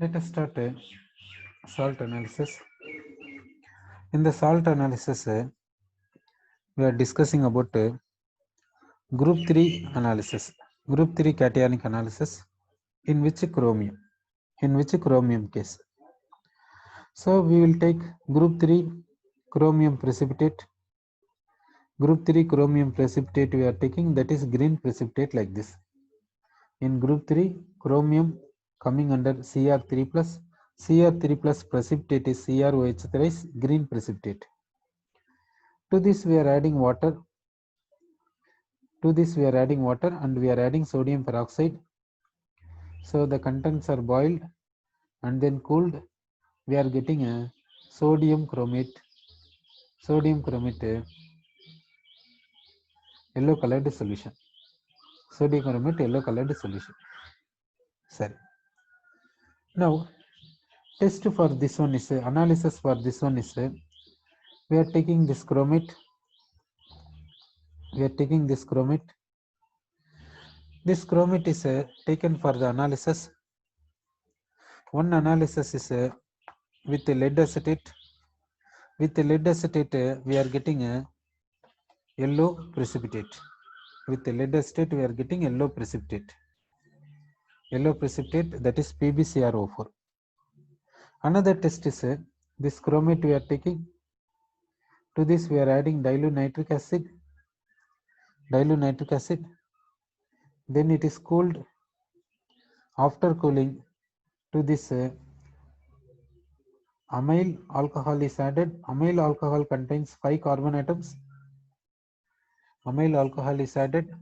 Let us start a salt analysis. In the salt analysis, we are discussing about group 3 analysis, group 3 cationic analysis, in which chromium case. So we will take group 3 chromium precipitate. Group 3 chromium precipitate we are taking, that is green precipitate like this. In group 3 chromium coming under Cr3 plus, Cr3 plus precipitate is CrOH thrice green precipitate. To this we are adding water. And we are adding sodium peroxide. So the contents are boiled and then cooled. We are getting a sodium chromate, yellow colored solution. Sodium chromate yellow colored solution. Sorry. Now test for this one is analysis for this one is we are taking this chromate. This chromate is taken for the analysis. One analysis is with lead acetate. With lead acetate, we are getting a yellow precipitate. With lead acetate, we are getting yellow precipitate. Yellow precipitate, that is PbCrO4. Another test is this chromate we are taking. To this, we are adding dilute nitric acid. Then it is cooled. After cooling, to this amyl alcohol is added. Amyl alcohol contains 5 carbon atoms. Amyl alcohol is added,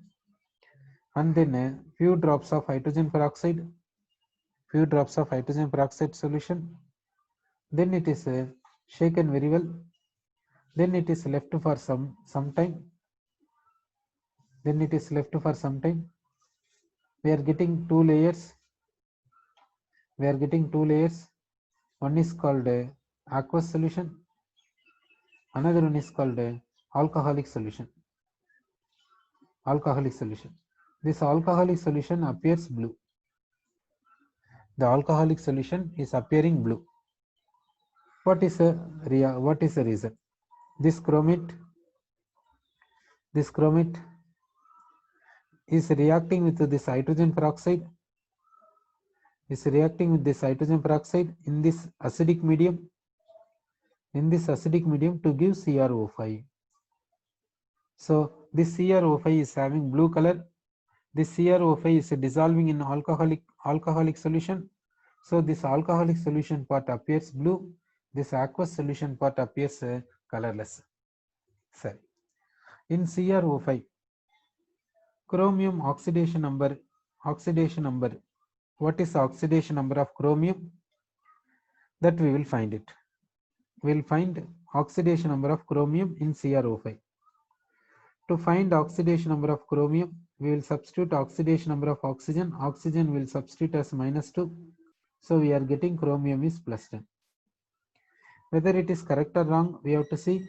and then a few drops of hydrogen peroxide. Solution. Then it is shaken very well. Then it is left for some time. We are getting two layers. One is called aqueous solution. Another one is called alcoholic solution. This alcoholic solution appears blue. The alcoholic solution is appearing blue. What is the reason? This chromate is reacting with this hydrogen peroxide. In this acidic medium. To give CrO5. So this CrO5 is having blue color. This CrO5 is dissolving in alcoholic solution. So this alcoholic solution part appears blue. This aqueous solution part appears colorless. Sorry. In CrO5, chromium oxidation number. What is the oxidation number of chromium? That we will find it. We will find oxidation number of chromium in CrO5. To find oxidation number of chromium, we will substitute oxidation number of oxygen. Oxygen will substitute as -2. So we are getting chromium is +10. Whether it is correct or wrong, we have to see,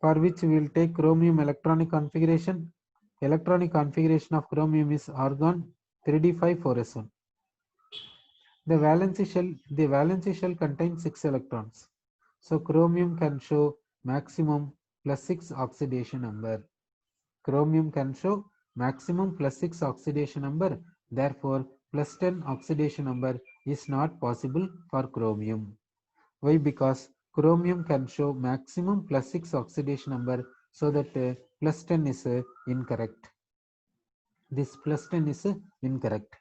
for which we will take chromium electronic configuration. Electronic configuration of chromium is argon 3d5 4s1. The valency shell contains 6 electrons. So chromium can show maximum +6 oxidation number. Therefore, +10 oxidation number is not possible for chromium. Why? Because chromium can show maximum +6 oxidation number, so that +10 is incorrect. This +10 is incorrect.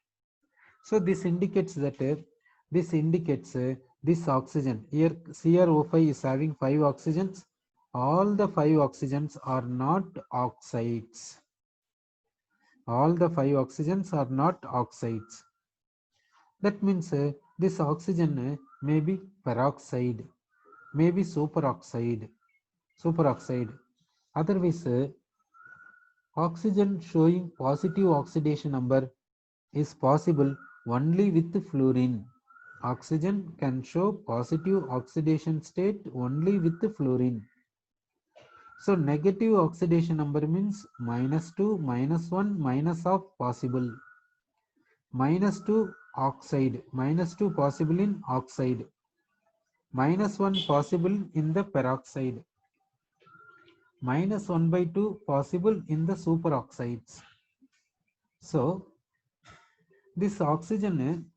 So this indicates that this oxygen here, CrO5 is having 5 oxygens. All the 5 oxygens are not oxides. That means this oxygen may be peroxide, may be superoxide. Otherwise, oxygen showing positive oxidation number is possible only with fluorine. Oxygen can show positive oxidation state only with fluorine. So negative oxidation number means -2, -1, minus of possible. -2 oxide, -2 possible in oxide, -1 possible in the peroxide, -1/2 possible in the superoxides. So this oxygen,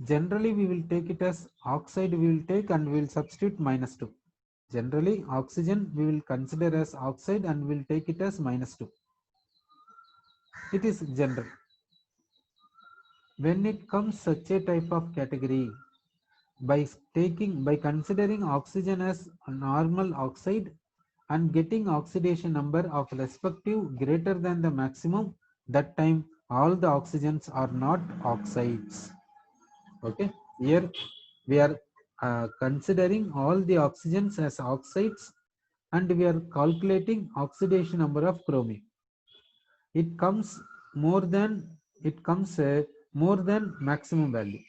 generally we will take it as oxide, we will take and we will substitute -2. Generally oxygen we will consider as oxide and we will take it as -2. It is general. When it comes such a type of category, by considering oxygen as a normal oxide and getting oxidation number of respective greater than the maximum, that time all the oxygens are not oxides. Okay, here we are considering all the oxygens as oxides and we are calculating oxidation number of chromium. It comes more than more than maximum value.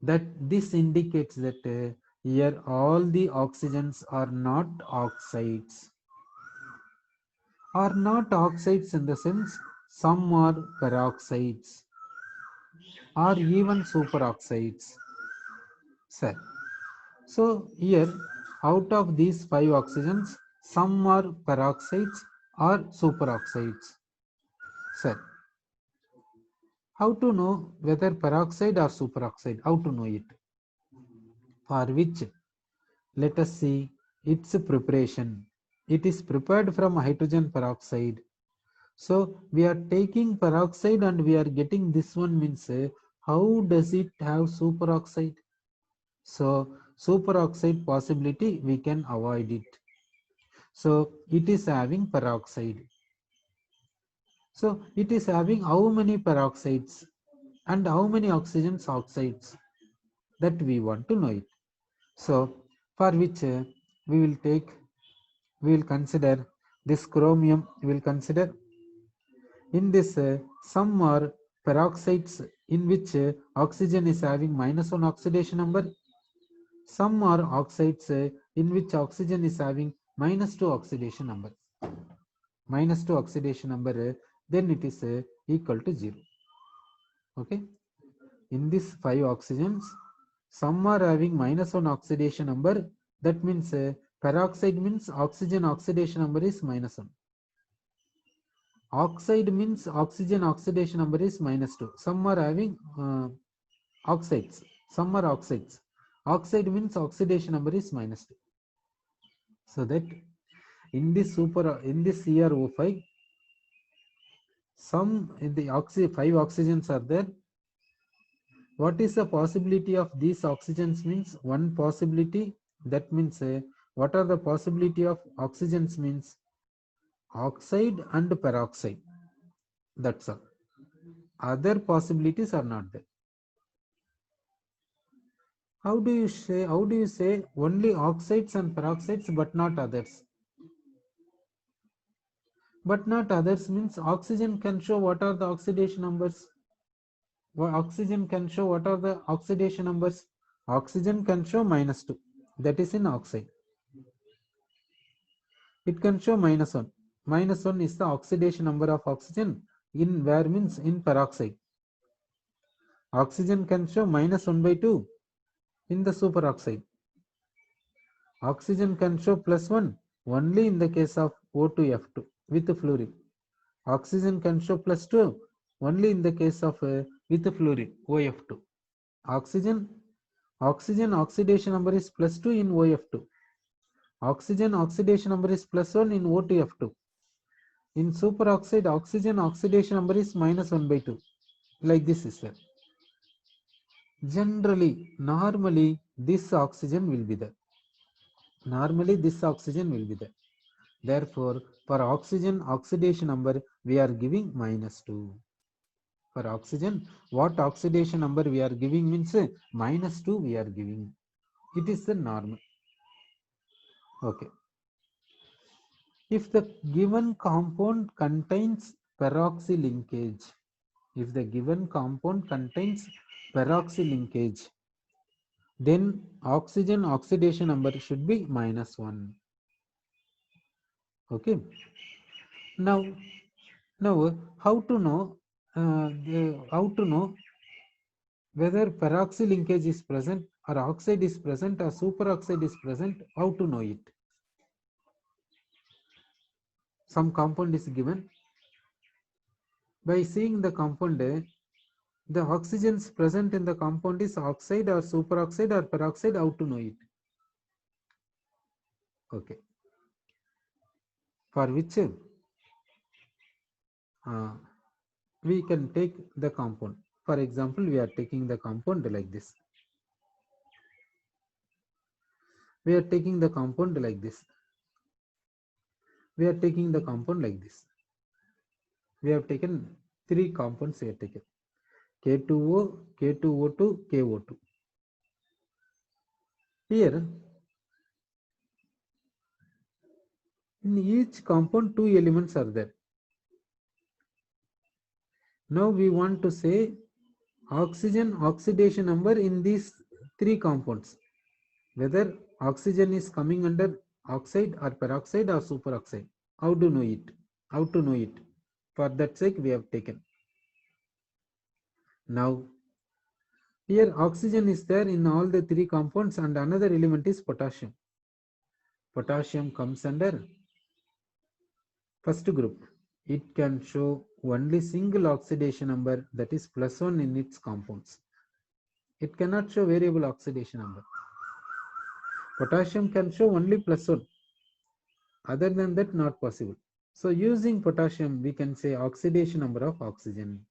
That this indicates that here all the oxygens are not oxides. Are not oxides in the sense some are peroxides or even superoxides. Sir. So here out of these 5 oxygens, some are peroxides or superoxides. Sir. How to know whether peroxide or superoxide? How to know it? For which, let us see its preparation. It is prepared from hydrogen peroxide. So we are taking peroxide and we are getting this one, means how does it have superoxide? So superoxide possibility we can avoid it. So it is having peroxide. So it is having how many peroxides and how many oxygens oxides, that we want to know it. So for which we will consider this chromium. We will consider in this some are peroxides in which oxygen is having -1 oxidation number. Some are oxides in which oxygen is having -2 oxidation number. -2 oxidation number, then it is equal to 0. Okay. In this 5 oxygens, some are having -1 oxidation number. That means peroxide means oxygen oxidation number is -1. Oxide means oxygen oxidation number is -2. Some are having oxides. Some are oxides. Oxide means oxidation number is -2. So that in this CrO5, some in the 5 oxygens are there. What is the possibility of these oxygens? Means one possibility. That means what are the possibility of oxygens? Means oxide and peroxide. That's all. Other possibilities are not there. How do you say only oxides and peroxides but not others? But not others means oxygen can show what are the oxidation numbers. Oxygen can show what are the oxidation numbers. Oxygen can show -2. That is in oxide. It can show -1. -1 is the oxidation number of oxygen in where means in peroxide. Oxygen can show -1/2 in the superoxide. Oxygen can show +1 only in the case of O2F2 with fluorine. Oxygen can show +2 only in the case of with fluorine OF2. Oxygen oxidation number is +2 in OF2. Oxygen oxidation number is +1 in O2F2. In superoxide, oxygen oxidation number is -1/2. Like this is there. Generally, normally this oxygen will be there. Normally this oxygen will be there. Therefore, for oxygen oxidation number we are giving -2. For oxygen, what oxidation number we are giving means -2 we are giving. It is the normal. Okay. If the given compound contains peroxy linkage, if the given compound contains peroxy linkage, then oxygen oxidation number should be -1. Okay. Now how to know Whether peroxy linkage is present or oxide is present or superoxide is present, how to know it? Some compound is given. By seeing the compound, the oxygens present in the compound is oxide or superoxide or peroxide, how to know it? Okay. For which we can take the compound. For example, we are taking the compound like this. We are taking the compound like this. We are taking the compound like this. We have taken 3 compounds. We have taken K2O, K2O2, KO2. Here, in each compound, 2 elements are there. Now we want to say oxygen oxidation number in these 3 compounds. Whether oxygen is coming under oxide or peroxide or superoxide. How to know it? How to know it? For that sake, we have taken. Now, here oxygen is there in all the 3 compounds and another element is potassium. Potassium comes under first group. It can show only single oxidation number, that is +1 in its compounds. It cannot show variable oxidation number. Potassium can show only +1. Other than that, not possible. So using potassium, we can say oxidation number of oxygen.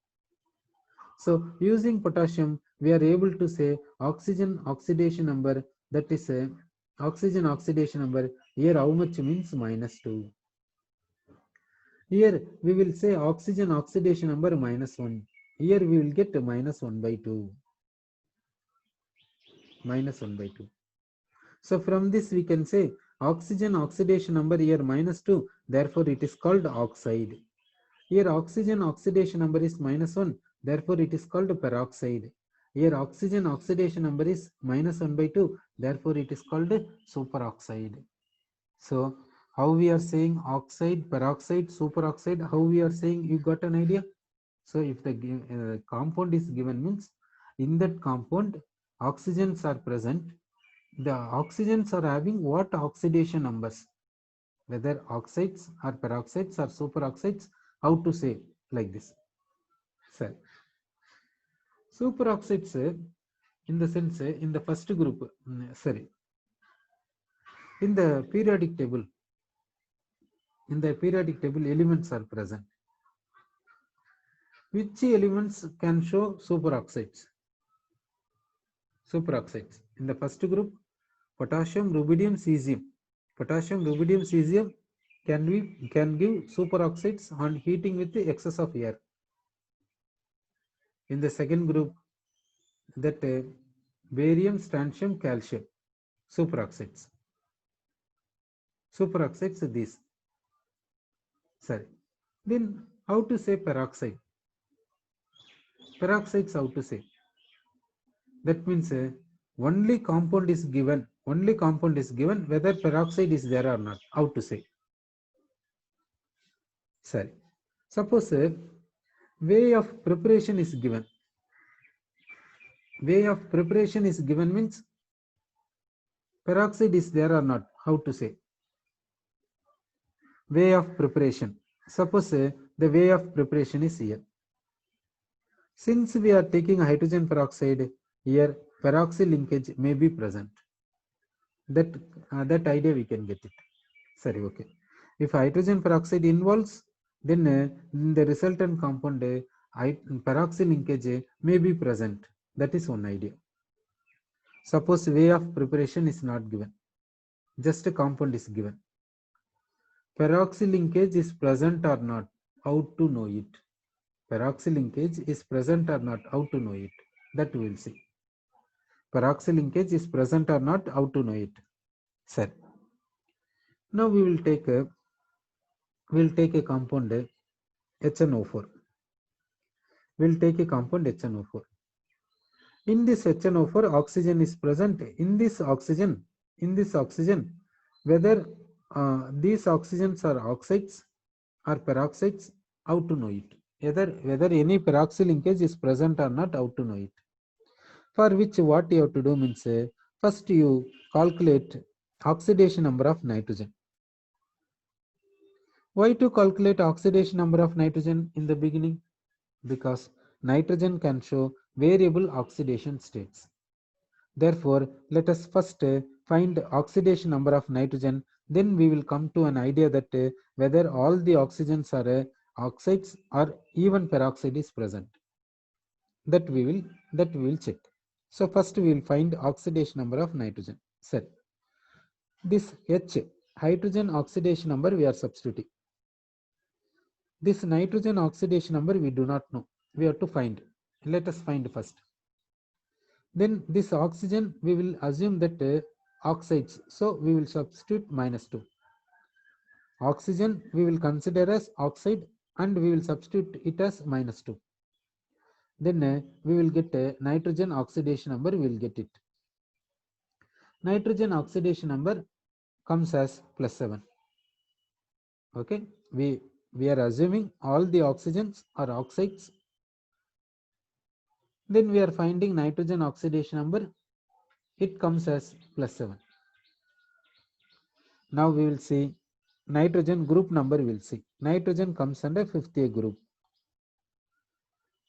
So using potassium, we are able to say oxygen oxidation number, that is oxygen oxidation number. Here how much means -2. Here we will say oxygen oxidation number -1. Here we will get -1/2. -1/2. So from this we can say oxygen oxidation number here -2. Therefore it is called oxide. Here oxygen oxidation number is -1. Therefore it is called peroxide. Here oxygen oxidation number is -1/2. Therefore it is called superoxide. So how we are saying oxide, peroxide, superoxide, how we are saying, you got an idea? So if the compound is given, means in that compound oxygens are present. The oxygens are having what oxidation numbers? Whether oxides or peroxides or superoxides, how to say like this? So superoxides in the sense in the first group, in the periodic table, elements are present. Which elements can show superoxides? Superoxides in the first group, potassium, rubidium, cesium. Potassium, rubidium, cesium can give superoxides on heating with the excess of air. In the second group, that barium, strontium, calcium, superoxides. Superoxides are these. Sorry. Then how to say peroxide? Peroxides how to say? That means only compound is given. Only compound is given, whether peroxide is there or not. How to say? Sorry. Suppose way of preparation is given. Way of preparation is given means peroxide is there or not. How to say? Way of preparation. Suppose the way of preparation is here. Since we are taking hydrogen peroxide, here peroxy linkage may be present. That idea we can get it. Sorry, okay. If hydrogen peroxide involves, then in the resultant compound peroxy linkage may be present. That is one idea. Suppose way of preparation is not given, just a compound is given. Peroxy linkage is present or not? How to know it? Peroxy linkage is present or not? How to know it? That we will see. Peroxy linkage is present or not? How to know it? Sir. Now we will take a compound HNO4. We'll take a compound HNO4. In this HNO4, oxygen is present. In this oxygen, whether these oxygens are oxides or peroxides, how to know it? Whether any peroxy linkage is present or not, how to know it? For which what you have to do means first you calculate oxidation number of nitrogen. Why to calculate oxidation number of nitrogen in the beginning? Because nitrogen can show variable oxidation states. Therefore, let us first find oxidation number of nitrogen. Then we will come to an idea that whether all the oxygens are oxides or even peroxide is present. That we will check. So first we will find oxidation number of nitrogen. Set this H, hydrogen oxidation number we are substituting. This nitrogen oxidation number we do not know. We have to find. Let us find first. Then this oxygen we will assume that oxides. So we will substitute -2. Oxygen we will consider as oxide and we will substitute it as -2. Then we will get nitrogen oxidation number. We will get it. Nitrogen oxidation number comes as +7. Okay, we are assuming all the oxygens are oxides. Then we are finding nitrogen oxidation number. It comes as +7. Now we will see nitrogen group number. We will see nitrogen comes under 5th A group.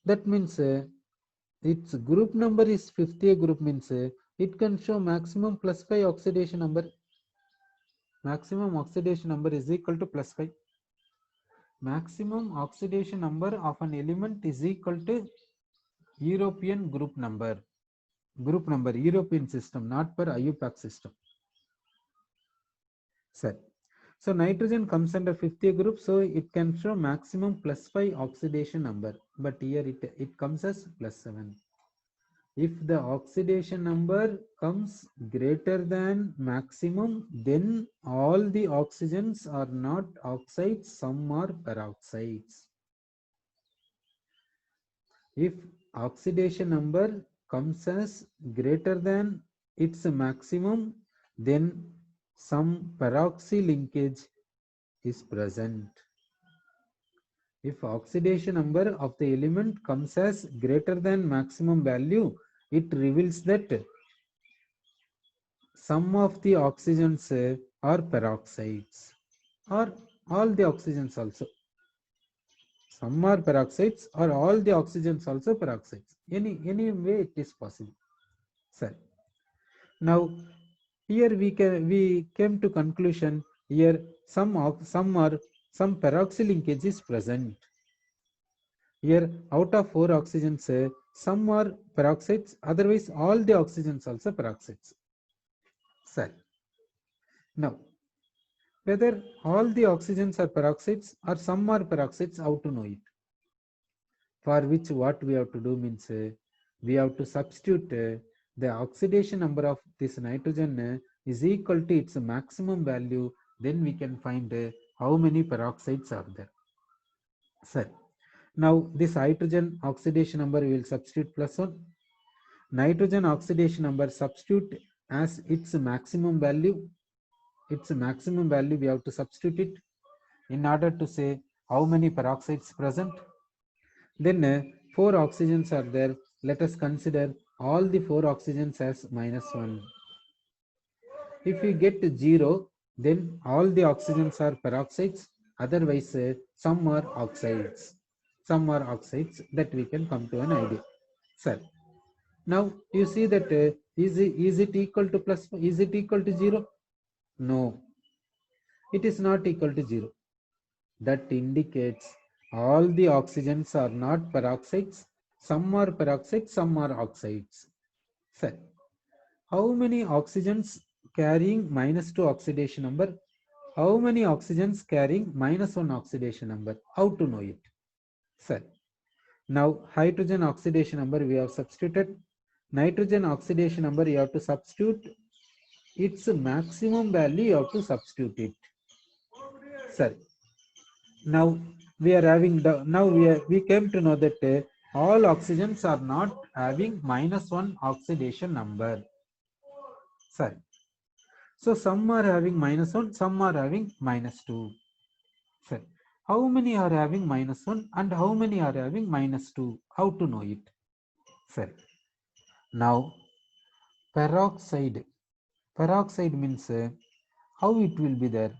That means its group number is 5th A group, means it can show maximum +5 oxidation number. Maximum oxidation number is equal to +5. Maximum oxidation number of an element is equal to European group number. Group number, European system, not per IUPAC system. Sir. So nitrogen comes under 5th A group, so it can show maximum +5 oxidation number, but here it comes as +7. If the oxidation number comes greater than maximum, then all the oxygens are not oxides, some are peroxides. If oxidation number comes as greater than its maximum, then some peroxy linkage is present. If oxidation number of the element comes as greater than maximum value, it reveals that some of the oxygens are peroxides, or all the oxygens also. Some are peroxides or all the oxygens also peroxides. Any way it is possible. Sir. Now here we came to conclusion. Here some peroxy linkage is present. Here out of 4 oxygens, some are peroxides, otherwise all the oxygens also peroxides. Sir. Now whether all the oxygens are peroxides or some are peroxides, how to know it? For which what we have to do means we have to substitute the oxidation number of this nitrogen is equal to its maximum value. Then we can find how many peroxides are there. Sir. Now this hydrogen oxidation number we will substitute +1. Nitrogen oxidation number substitute as its maximum value. Its maximum value we have to substitute it in order to say how many peroxides present. Then 4 oxygens are there. Let us consider all the 4 oxygens as -1. If we get 0, then all the oxygens are peroxides, otherwise some are oxides. Some are oxides, that we can come to an idea. Sir. Now you see that is it equal to is it equal to 0? No, it is not equal to 0. That indicates all the oxygens are not peroxides. Some are peroxides, some are oxides. Sir. How many oxygens carrying -2 oxidation number? How many oxygens carrying -1 oxidation number? How to know it? Sir. Now hydrogen oxidation number we have substituted. Nitrogen oxidation number you have to substitute its maximum value, you have to substitute it. Sir. Now we are having we came to know that all oxygens are not having -1 oxidation number. Sorry. So some are having -1, some are having -2. Sorry. How many are having -1 and how many are having -2? How to know it? Sorry. Now peroxide. Peroxide means how it will be there.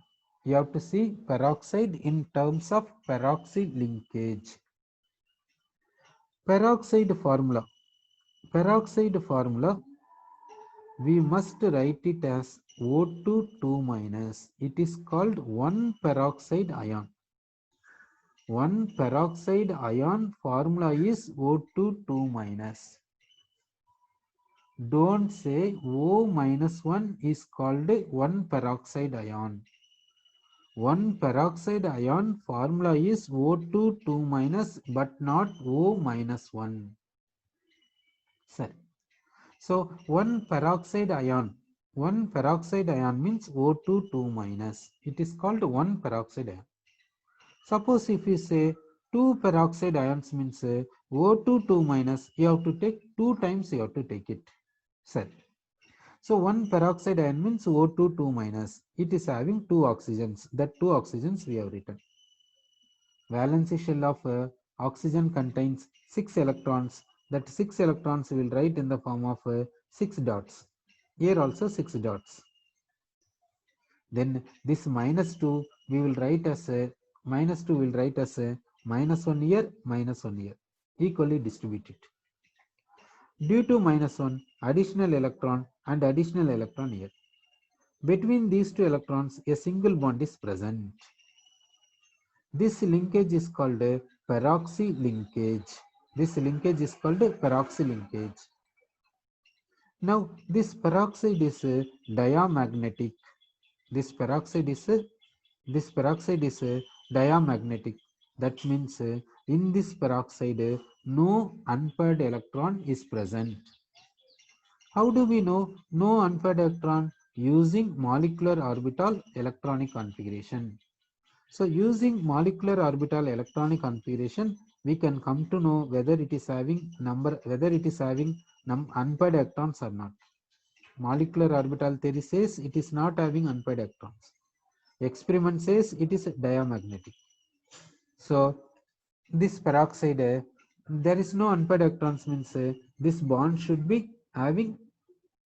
You have to see peroxide in terms of peroxide linkage. Peroxide formula. Peroxide formula, we must write it as O2 2 minus. It is called 1 peroxide ion. 1 peroxide ion formula is O2 2 minus. Don't say O minus 1 is called 1 peroxide ion. 1 peroxide ion formula is O2 2 minus but not O minus 1. Sorry. So 1 peroxide ion means O2 2 minus. It is called 1 peroxide ion. Suppose if you say 2 peroxide ions means O2 2 minus, you have to take 2 times, you have to take it. Sir. So 1 peroxide ion means O2 2 minus. It is having 2 oxygens. That 2 oxygens we have written. Valency shell of oxygen contains 6 electrons. That 6 electrons we will write in the form of 6 dots. Here also 6 dots. Then this minus 2 we will write as minus 2 will write as minus 1 here, minus 1 here, equally distributed. Due to minus 1, additional electron and additional electron here. Between these two electrons, a single bond is present. This linkage is called a peroxy linkage. This linkage is called a peroxy linkage. Now, this peroxide is diamagnetic. This peroxide is diamagnetic. That means in this peroxide no unpaired electron is present. How do we know no unpaired electron? Using molecular orbital electronic configuration. So using molecular orbital electronic configuration, we can come to know whether it is having unpaired electrons or not. Molecular orbital theory says it is not having unpaired electrons. Experiment says it is diamagnetic. So this peroxide, there is no unpaired electrons means this bond should be having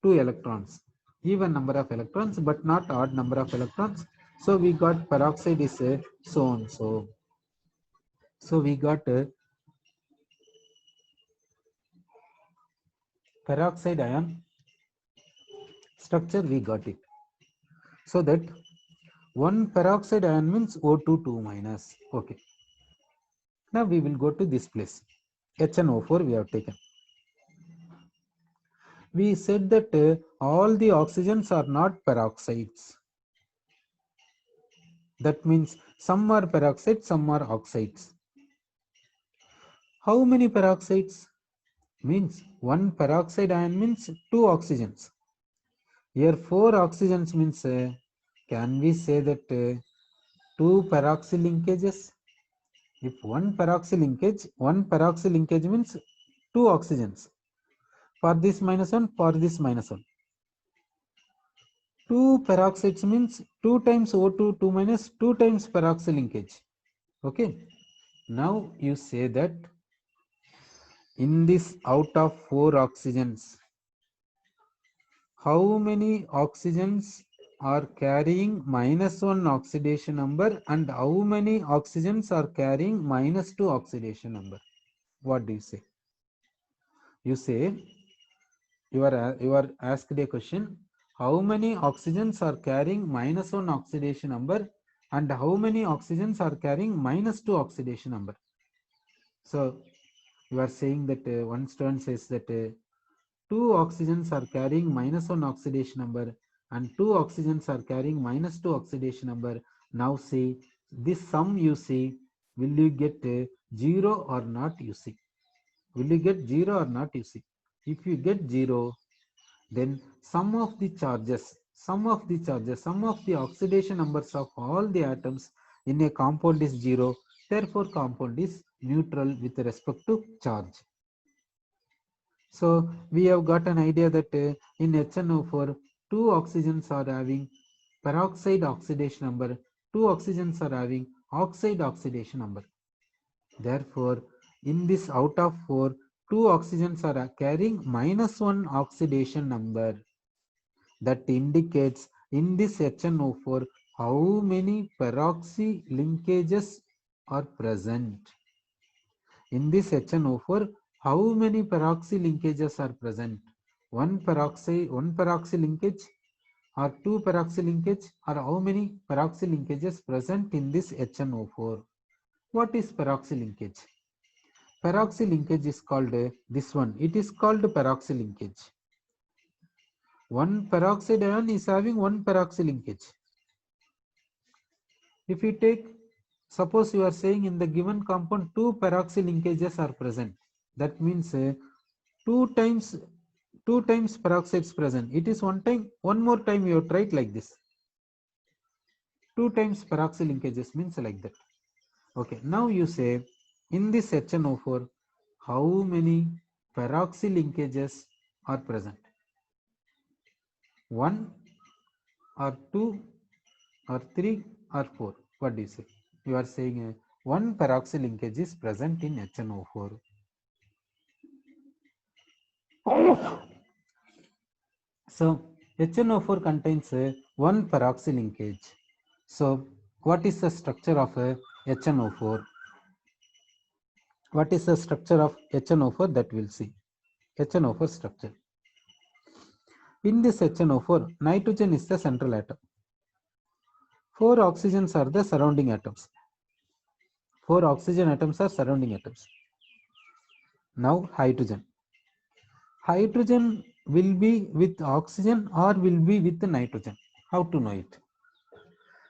2 electrons, even number of electrons, but not odd number of electrons. So we got peroxide is so and so. So we got peroxide ion structure, we got it. So that 1 peroxide ion means O2 2 minus. Okay. Now we will go to this place. HNO4 we have taken. We said that all the oxygens are not peroxides. That means some are peroxides, some are oxides. How many peroxides? Means 1 peroxide ion means 2 oxygens. Here 4 oxygens means can we say that 2 peroxy linkages? If one peroxy linkage means 2 oxygens. For this minus 1, for this minus 1. 2 peroxides means 2 times O2 2 minus 2 times peroxy linkage. Okay. Now you say that in this out of 4 oxygens, how many oxygens are carrying minus 1 oxidation number and how many oxygens are carrying minus 2 oxidation number? What do you say? You say you are asked a question, how many oxygens are carrying minus 1 oxidation number and how many oxygens are carrying minus 2 oxidation number? So you are saying that one student says that 2 oxygens are carrying minus 1 oxidation number and 2 oxygens are carrying minus 2 oxidation number. Now see this sum, you see, will you get 0 or not, you see? Will you get 0 or not, you see? If you get 0, then sum of the oxidation numbers of all the atoms in a compound is 0. Therefore, compound is neutral with respect to charge. So we have got an idea that in HNO4, 2 oxygens are having peroxide oxidation number, 2 oxygens are having oxide oxidation number. Therefore, in this out of 4, two oxygens are carrying -1 oxidation number. That indicates in this HNO4 how many peroxy linkages are present. In this HNO4, how many peroxy linkages are present? One peroxy linkage or two peroxy linkage, or how many peroxy linkages present in this HNO4? What is peroxy linkage? Peroxy linkage is called this one. It is called peroxy linkage. One peroxide ion is having one peroxy linkage. If you take, suppose you are saying in the given compound two peroxy linkages are present. That means two times peroxides present. It is one more time you have tried like this. Two times peroxy linkages means like that. Okay, now you say in this HNO4, how many peroxy linkages are present? One or two or three or four? What do you say? You are saying one peroxy linkage is present in HNO4. So HNO4 contains one peroxy linkage. So what is the structure of HNO4? What is the structure of HNO4 that we'll see? HNO4 structure. In this HNO4, nitrogen is the central atom. Four oxygens are the surrounding atoms. Four oxygen atoms are surrounding atoms. Now hydrogen. Hydrogen will be with oxygen or will be with nitrogen. How to know it?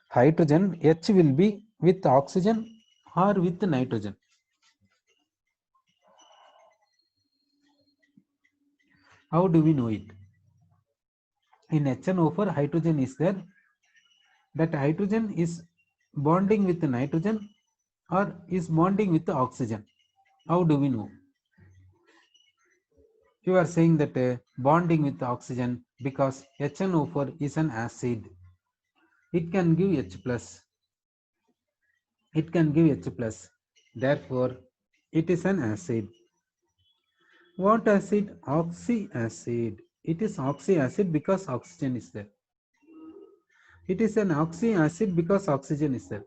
Hydrogen H will be with oxygen or with nitrogen. How do we know it? In HNO4, hydrogen is there. That hydrogen is bonding with the nitrogen or is bonding with the oxygen. How do we know? You are saying that bonding with the oxygen because HNO4 is an acid. It can give H plus. It can give H plus. Therefore, it is an acid. What acid? Oxy acid. It is oxy acid because oxygen is there. It is an oxy acid because oxygen is there.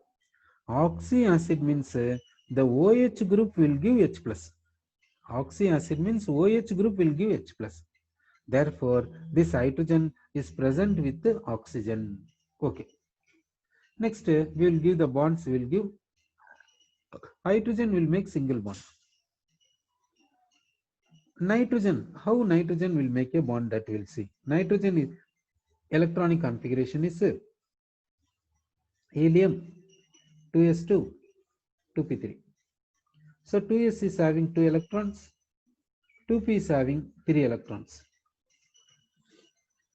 Oxy acid means the OH group will give H plus. Oxy acid means OH group will give H plus. Therefore, this hydrogen is present with the oxygen. Okay. Next, we will give the bonds. We will give hydrogen will make single bond. Nitrogen, how nitrogen will make a bond, that we will see. Nitrogen is electronic configuration is helium 2s2 2p3. So 2s is having 2 electrons, 2p is having 3 electrons.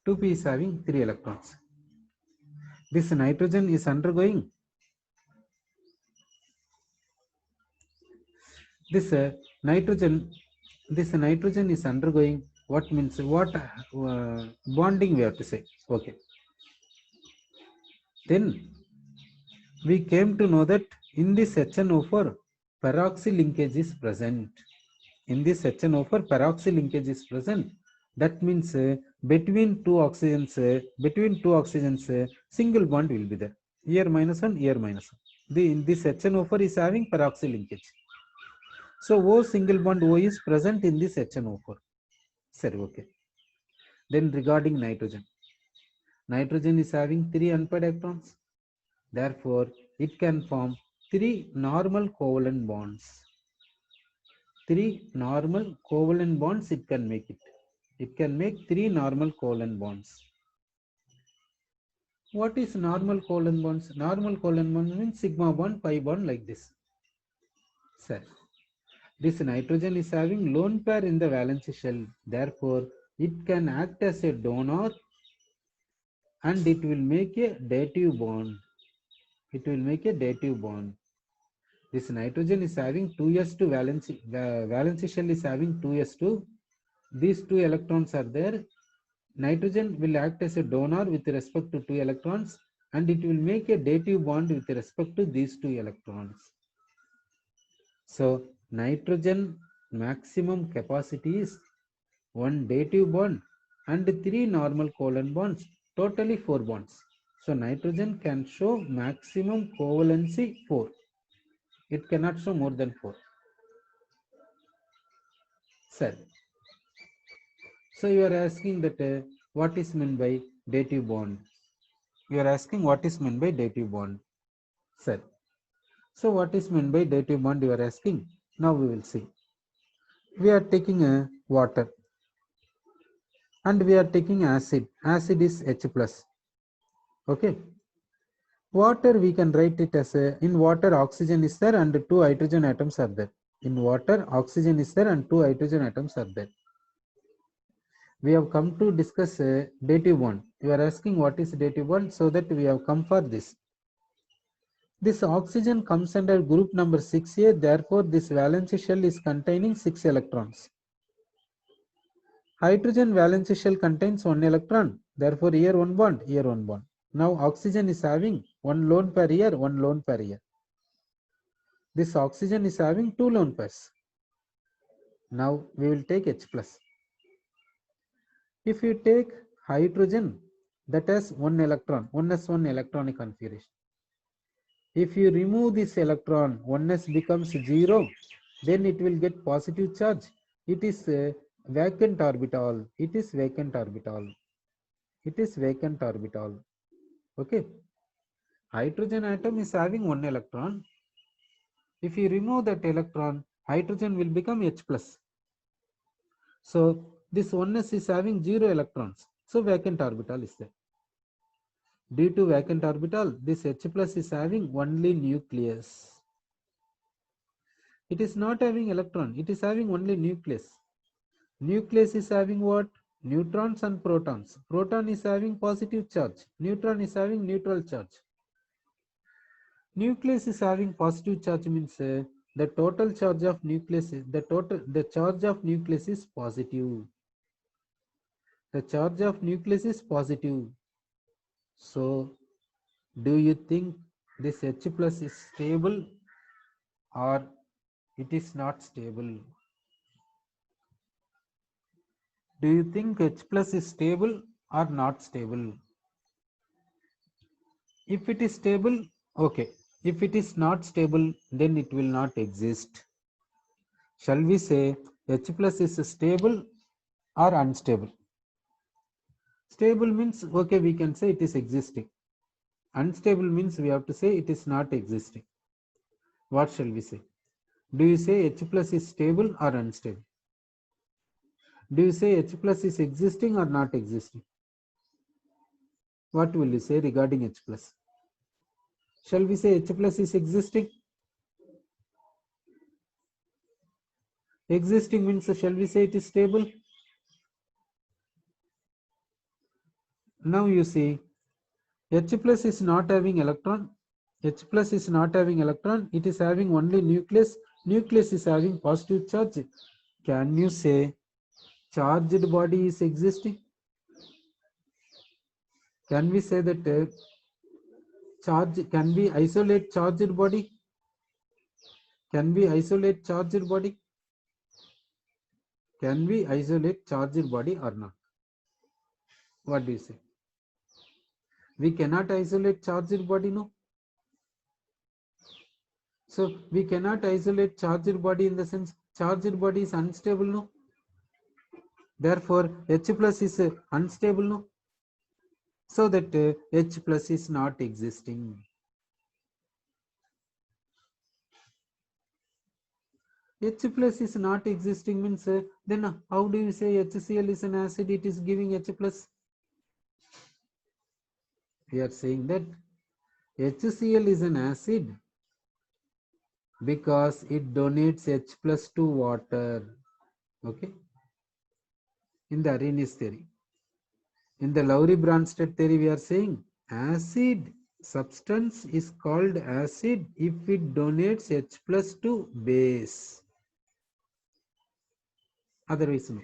2p is having 3 electrons. This nitrogen is undergoing this nitrogen is undergoing what means what bonding we have to say. Okay. Then we came to know that in this HNO4 peroxy linkage is present. In this HNO4 peroxy linkage is present. That means between two oxygens, single bond will be there. Here -1, here -1. In this HNO4 is having peroxy linkage. So O single bond O is present in this HNO4. Sorry, okay. Then regarding nitrogen. Nitrogen is having 3 unpaired electrons. Therefore, it can form 3 normal covalent bonds. 3 normal covalent bonds it can make it. It can make 3 normal covalent bonds. What is normal covalent bonds? Normal covalent bonds means sigma bond, pi bond like this. Sir, this nitrogen is having lone pair in the valence shell. Therefore, it can act as a donor and it will make a dative bond. It will make a dative bond. This nitrogen is having 2s2 valence. The valence shell is having 2s2. These 2 electrons are there. Nitrogen will act as a donor with respect to 2 electrons and it will make a dative bond with respect to these 2 electrons. So nitrogen maximum capacity is 1 dative bond and 3 normal covalent bonds, totally 4 bonds. So nitrogen can show maximum covalency 4. It cannot show more than 4. Sir. So you are asking that what is meant by dative bond? You are asking what is meant by dative bond? Sir. So what is meant by dative bond you are asking? Now we will see. We are taking a water and we are taking acid. Acid is H plus. Okay. Water we can write it as in water oxygen is there and 2 hydrogen atoms are there. In water oxygen is there and 2 hydrogen atoms are there. We have come to discuss dative bond. You are asking what is dative bond, so that we have come for this. This oxygen comes under group number 6A, therefore this valence shell is containing 6 electrons. Hydrogen valence shell contains 1 electron, therefore here 1 bond, here 1 bond. Now oxygen is having 1 lone pair here, 1 lone pair here. This oxygen is having 2 lone pairs. Now we will take H plus. If you take hydrogen, that has 1 electron, 1s1 electronic configuration. If you remove this electron, 1s becomes 0, then it will get positive charge. It is a vacant orbital. It is vacant orbital. It is vacant orbital. Okay. Hydrogen atom is having 1 electron. If you remove that electron, hydrogen will become H plus. So this 1s is having 0 electrons. So vacant orbital is there. Due to vacant orbital, this H plus is having only nucleus. It is not having electron. It is having only nucleus. Nucleus is having what? Neutrons and protons. Proton is having positive charge. Neutron is having neutral charge. Nucleus is having positive charge means the total charge of nucleus is the charge of nucleus is positive. The charge of nucleus is positive. So do you think this H plus is stable or it is not stable? Do you think H plus is stable or not stable? If it is stable, okay. If it is not stable, then it will not exist. Shall we say H plus is stable or unstable? Stable means, okay, we can say it is existing. Unstable means we have to say it is not existing. What shall we say? Do you say H plus is stable or unstable? Do you say H plus is existing or not existing? What will you say regarding H plus? Shall we say H plus is existing? Existing means, shall we say it is stable? Now you see, H plus is not having electron. H plus is not having electron. It is having only nucleus. Nucleus is having positive charge. Can you say charged body is existing? Can we say that charge, can we isolate charged body? Can we isolate charged body? Can we isolate charged body or not? What do you say? We cannot isolate charged body, no? So we cannot isolate charged body in the sense charged body is unstable, no? Therefore H plus is unstable, no? So that H plus is not existing. H plus is not existing means then how do you say HCl is an acid? It is giving H plus. We are saying that HCl is an acid because it donates H plus to water. Okay. In the Arrhenius theory. In the Lowry-Bronsted theory, we are saying acid substance is called acid if it donates H plus to base. Otherwise, no.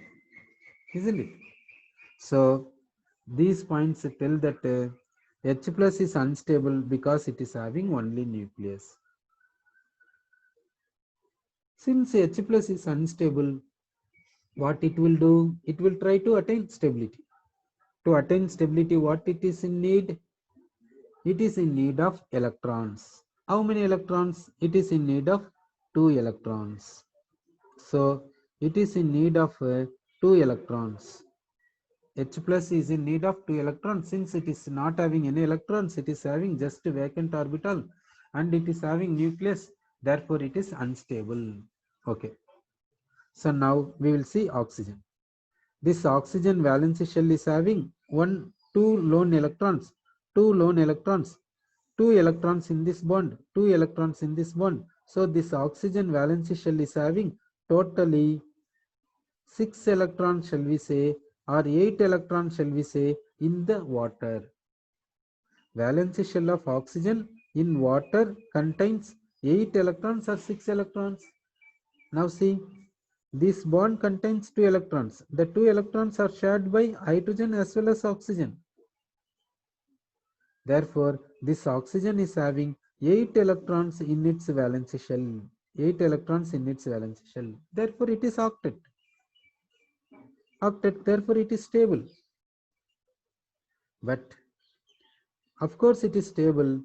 Isn't it? So, these points tell that H plus is unstable because it is having only nucleus. Since H plus is unstable, what it will do? It will try to attain stability. To attain stability, what it is in need? It is in need of electrons. How many electrons? It is in need of 2 electrons. So it is in need of 2 electrons. H plus is in need of 2 electrons. Since it is not having any electrons, it is having just a vacant orbital and it is having nucleus. Therefore, it is unstable. Okay. So now we will see oxygen. This oxygen valency shell is having 2 lone electrons, 2 lone electrons, 2 electrons in this bond, 2 electrons in this bond. So this oxygen valency shell is having totally 6 electrons, shall we say, or 8 electrons, shall we say, in the water. Valency shell of oxygen in water contains 8 electrons or 6 electrons. Now see, this bond contains 2 electrons. The 2 electrons are shared by hydrogen as well as oxygen. Therefore, this oxygen is having 8 electrons in its valence shell. 8 electrons in its valence shell. Therefore, it is octet. Octet, therefore, it is stable. But, of course, it is stable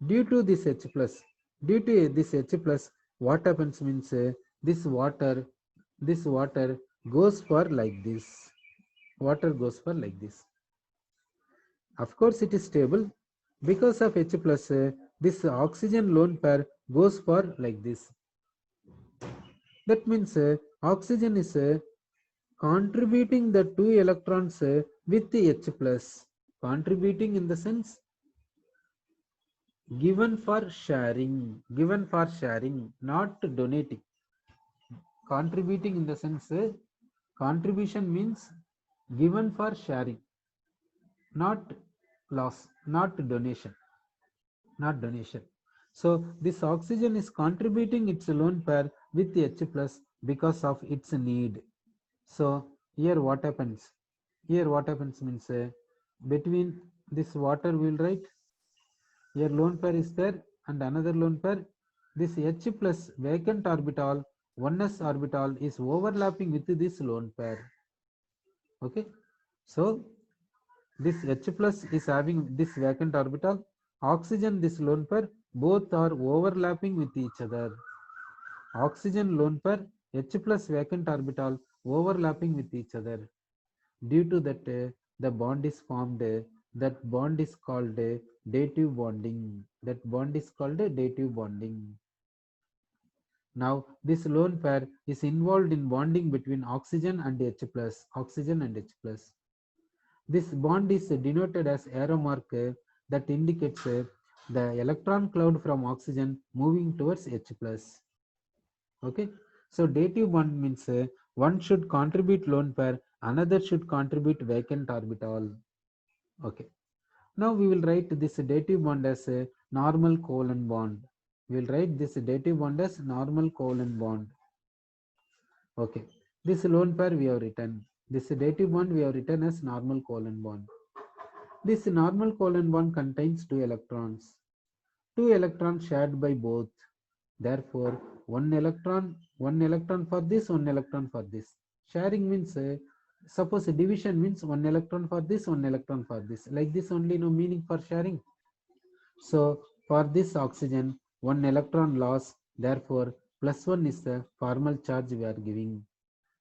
due to this H plus. Due to this H plus, what happens means this water goes for like this. Water goes for like this. Of course, it is stable. Because of H plus, this oxygen lone pair goes for like this. That means oxygen is contributing the 2 electrons with the H plus. Contributing in the sense given for sharing, not donating. Contributing in the sense contribution means given for sharing, not loss, not donation. So this oxygen is contributing its lone pair with H plus because of its need. So here what happens? Here what happens means between this water we will write here lone pair is there and another lone pair. This H plus vacant orbital 1s orbital is overlapping with this lone pair. Okay. So this H plus is having this vacant orbital. Oxygen, this lone pair, both are overlapping with each other. Oxygen lone pair, H plus vacant orbital overlapping with each other. Due to that, the bond is formed. That bond is called dative bonding. That bond is called dative bonding. Now, this lone pair is involved in bonding between oxygen and H plus. Oxygen and H plus. This bond is denoted as arrow mark that indicates the electron cloud from oxygen moving towards H plus. Okay. So dative bond means one should contribute lone pair, another should contribute vacant orbital. Okay. Now we will write this dative bond as a normal covalent bond. We will write this dative bond as normal covalent bond. Okay. This lone pair we have written. This dative bond we have written as normal covalent bond. This normal covalent bond contains 2 electrons. 2 electrons shared by both. Therefore, one electron for this, 1 electron for this. Sharing means, suppose division means 1 electron for this, 1 electron for this. Like this only, no meaning for sharing. So, for this oxygen, 1 electron loss. Therefore, +1 is the formal charge we are giving.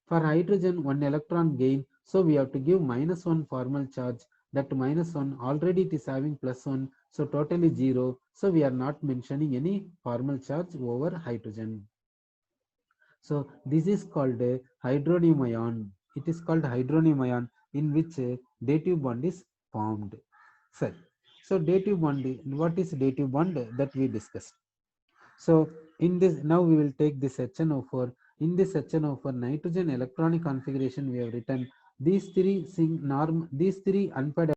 For hydrogen, 1 electron gain. So, we have to give -1 formal charge. That -1 already it is having +1. So, totally 0. So, we are not mentioning any formal charge over hydrogen. So, this is called a hydronium ion. It is called hydronium ion in which a dative bond is formed. So, dative bond, what is dative bond that we discussed? So in this, now we will take this HNO4. In this HNO4 nitrogen electronic configuration, we have written these three unpaired